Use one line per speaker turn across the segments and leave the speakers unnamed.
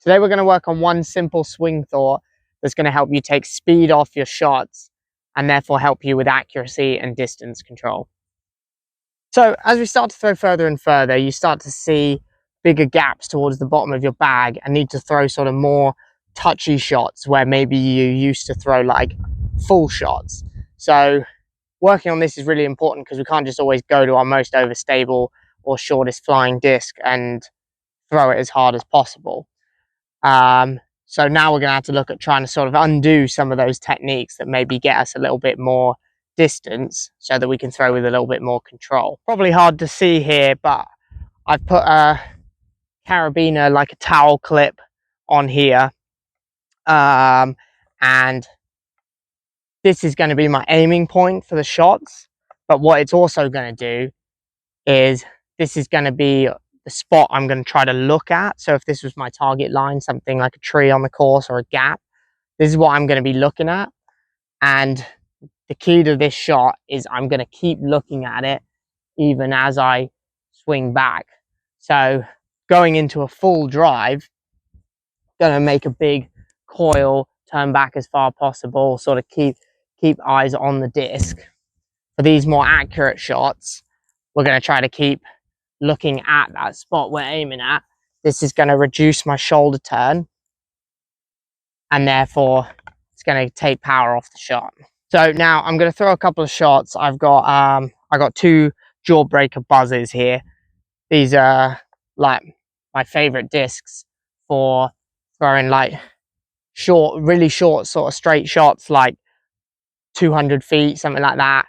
Today we're going to work on one simple swing thought that's going to help you take speed off your shots and therefore help you with accuracy and distance control. So as we start to throw further and further, you start to see bigger gaps towards the bottom of your bag and need to throw sort of more touchy shots where maybe you used to throw like full shots. So working on this is really important because we can't just always go to our most overstable or shortest flying disc and throw it as hard as possible. So now we're going to have to look at trying to sort of undo some of those techniques that maybe get us a little bit more distance so that we can throw with a little bit more control. Probably hard to see here, but I've put a carabiner, like a towel clip, on here. And this is going to be my aiming point for the shots. But what it's also going to do is this is going to be the spot I'm going to try to look at. So if this was my target line, something like a tree on the course or a gap, this is what I'm going to be looking at. And the key to this shot is I'm going to keep looking at it even as I swing back. So going into a full drive, going to make a big coil, turn back as far as possible, sort of keep eyes on the disc. For these more accurate shots, we're going to try to keep looking at that spot we're aiming at. This is going to reduce my shoulder turn and therefore it's going to take power off the shot. So now I'm going to throw a couple of shots. I got two Jawbreaker buzzes here. These are like my favorite discs for throwing like short, really short sort of straight shots, like 200 feet, something like that,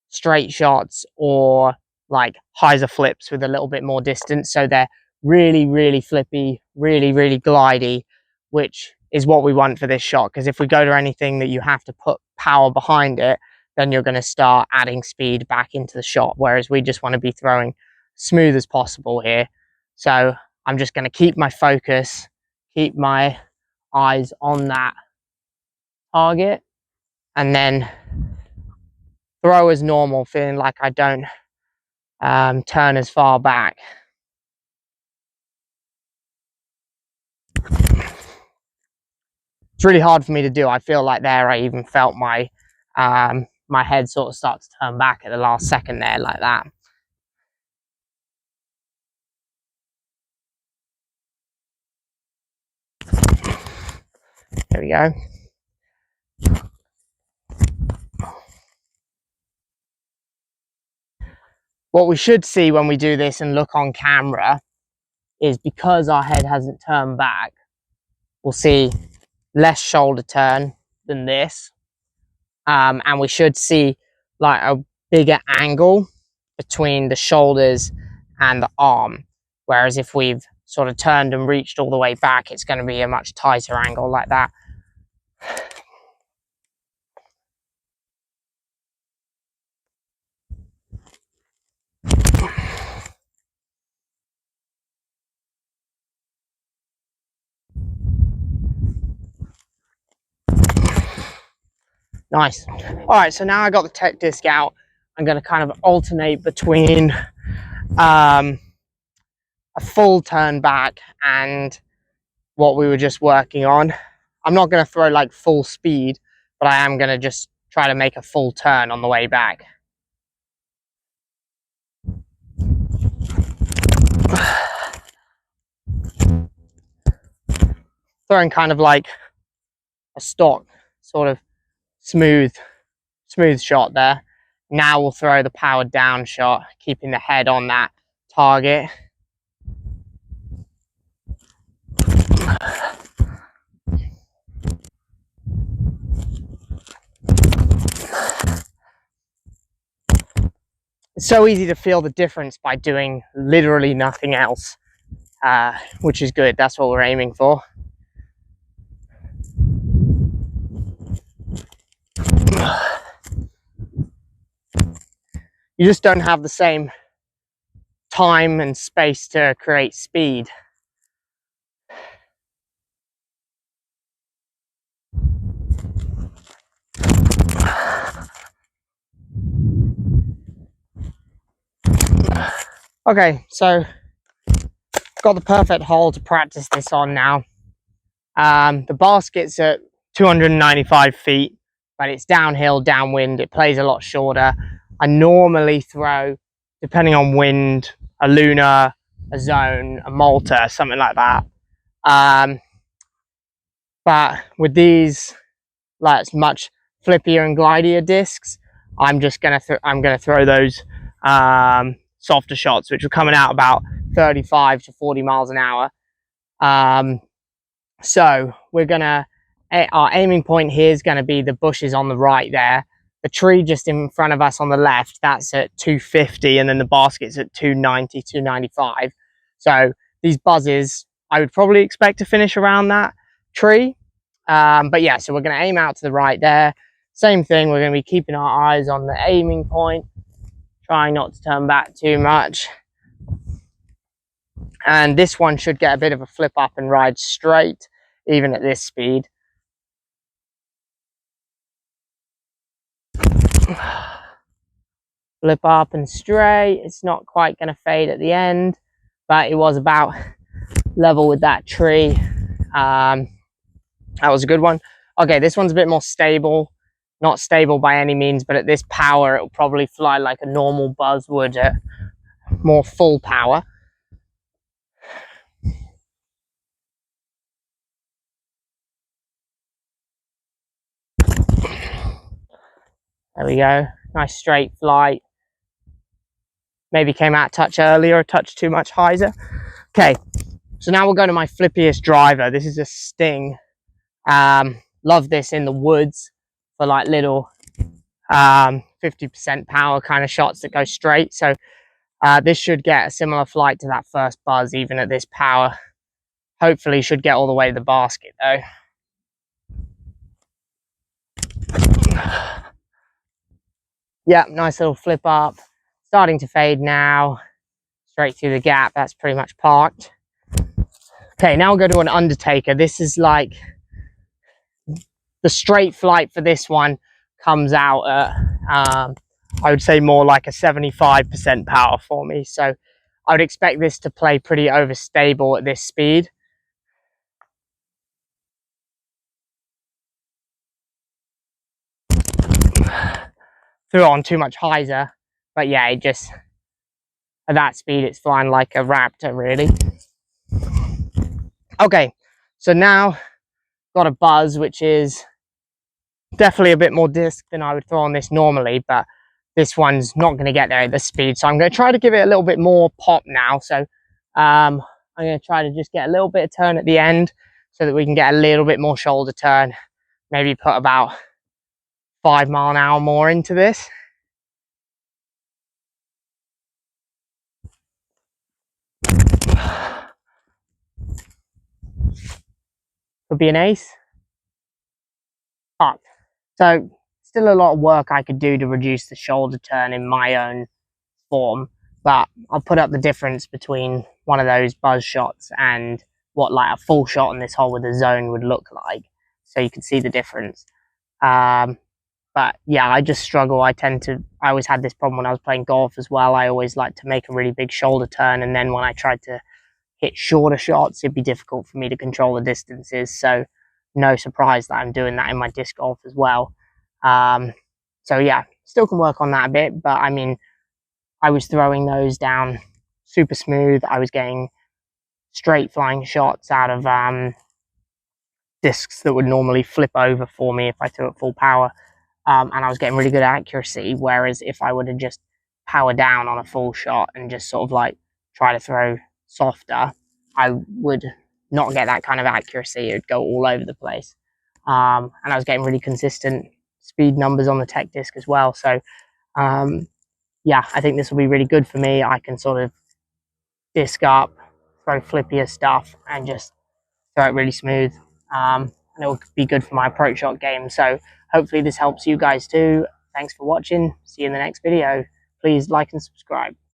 straight shots, or like hyzer flips with a little bit more distance. So they're really flippy, really glidey, which is what we want for this shot. Because if we go to anything that you have to put power behind it, then you're going to start adding speed back into the shot. Whereas we just want to be throwing smooth as possible here. So I'm just going to keep my focus, keep my eyes on that target, and then throw as normal, feeling like I don't turn as far back. It's really hard for me to do. I feel like there I even felt my my head sort of start to turn back at the last second there, like that. There we go. What we should see when we do this and look on camera is, because our head hasn't turned back, we'll see less shoulder turn than this. And we should see like a bigger angle between the shoulders and the arm. Whereas if we've sort of turned and reached all the way back, it's going to be a much tighter angle like that. Nice. All right, so now I got the tech disc out. I'm going to kind of alternate between a full turn back and what we were just working on. I'm not going to throw like full speed, but I am going to just try to make a full turn on the way back. Throwing kind of like a stock, sort of smooth shot there. Now we'll throw the powered down shot, keeping the head on that target. It's so easy to feel the difference by doing literally nothing else, which is good. That's what we're aiming for. You just don't have the same time and space to create speed. Okay, so got the perfect hole to practice this on now. The basket's at 295 feet, but it's downhill, downwind. It plays a lot shorter. I normally throw, depending on wind, a Luna, a Zone, a Malta, something like that. But with these, like much flippier and glidier discs, I'm just gonna throw those softer shots, which are coming out about 35 to 40 miles an hour. So we're gonna, our aiming point here is going to be the bushes on the right there. The tree just in front of us on the left, that's at 250, and then the basket's at 290, 295. So these buzzes, I would probably expect to finish around that tree. But yeah, so we're going to aim out to the right there. Same thing, we're going to be keeping our eyes on the aiming point, trying not to turn back too much. And this one should get a bit of a flip up and ride straight, even at this speed. Flip up and straight. It's not quite going to fade at the end, but it was about level with that tree. That was a good one. Okay, this one's a bit more stable. Not stable by any means, but at this power, it'll probably fly like a normal buzz would at more full power. There we go. Nice straight flight. Maybe came out a touch earlier, a touch too much hyzer. Okay, so now we'll go to my flippiest driver. This is a Sting. Love this in the woods for like little 50% power kind of shots that go straight. So this should get a similar flight to that first buzz, even at this power. Hopefully should get all the way to the basket though. Yeah, nice little flip up. Starting to fade now. Straight through the gap. That's pretty much parked. Okay, now we'll go to an Undertaker. This is like the straight flight for this one comes out at I would say more like a 75% power for me. So I would expect this to play pretty overstable at this speed. Threw on too much hyzer, but yeah, it just, at that speed, it's flying like a Raptor, really. Okay, so now got a buzz, which is definitely a bit more disc than I would throw on this normally, but this one's not going to get there at this speed. So I'm going to try to give it a little bit more pop now. So I'm going to try to just get a little bit of turn at the end so that we can get a little bit more shoulder turn. Maybe put about 5 mile an hour more into this. Could be an ace. Up. So still a lot of work I could do to reduce the shoulder turn in my own form, but I'll put up the difference between one of those buzz shots and what like a full shot on this hole with a Zone would look like, so you can see the difference. But yeah, I just struggle. I always had this problem when I was playing golf as well. I always like to make a really big shoulder turn, and then when I tried to hit shorter shots, it'd be difficult for me to control the distances. So no surprise that I'm doing that in my disc golf as well. So yeah, still can work on that a bit, but I mean, I was throwing those down super smooth. I was getting straight flying shots out of discs that would normally flip over for me if I threw at full power. And I was getting really good accuracy. Whereas if I would have just power down on a full shot and just sort of like try to throw softer, I would not get that kind of accuracy. It would go all over the place. And I was getting really consistent speed numbers on the tech disc as well. So yeah, I think this will be really good for me. I can sort of disc up, throw flippier stuff, and just throw it really smooth. And it will be good for my approach shot game. So hopefully this helps you guys too. Thanks for watching. See you in the next video. Please like and subscribe.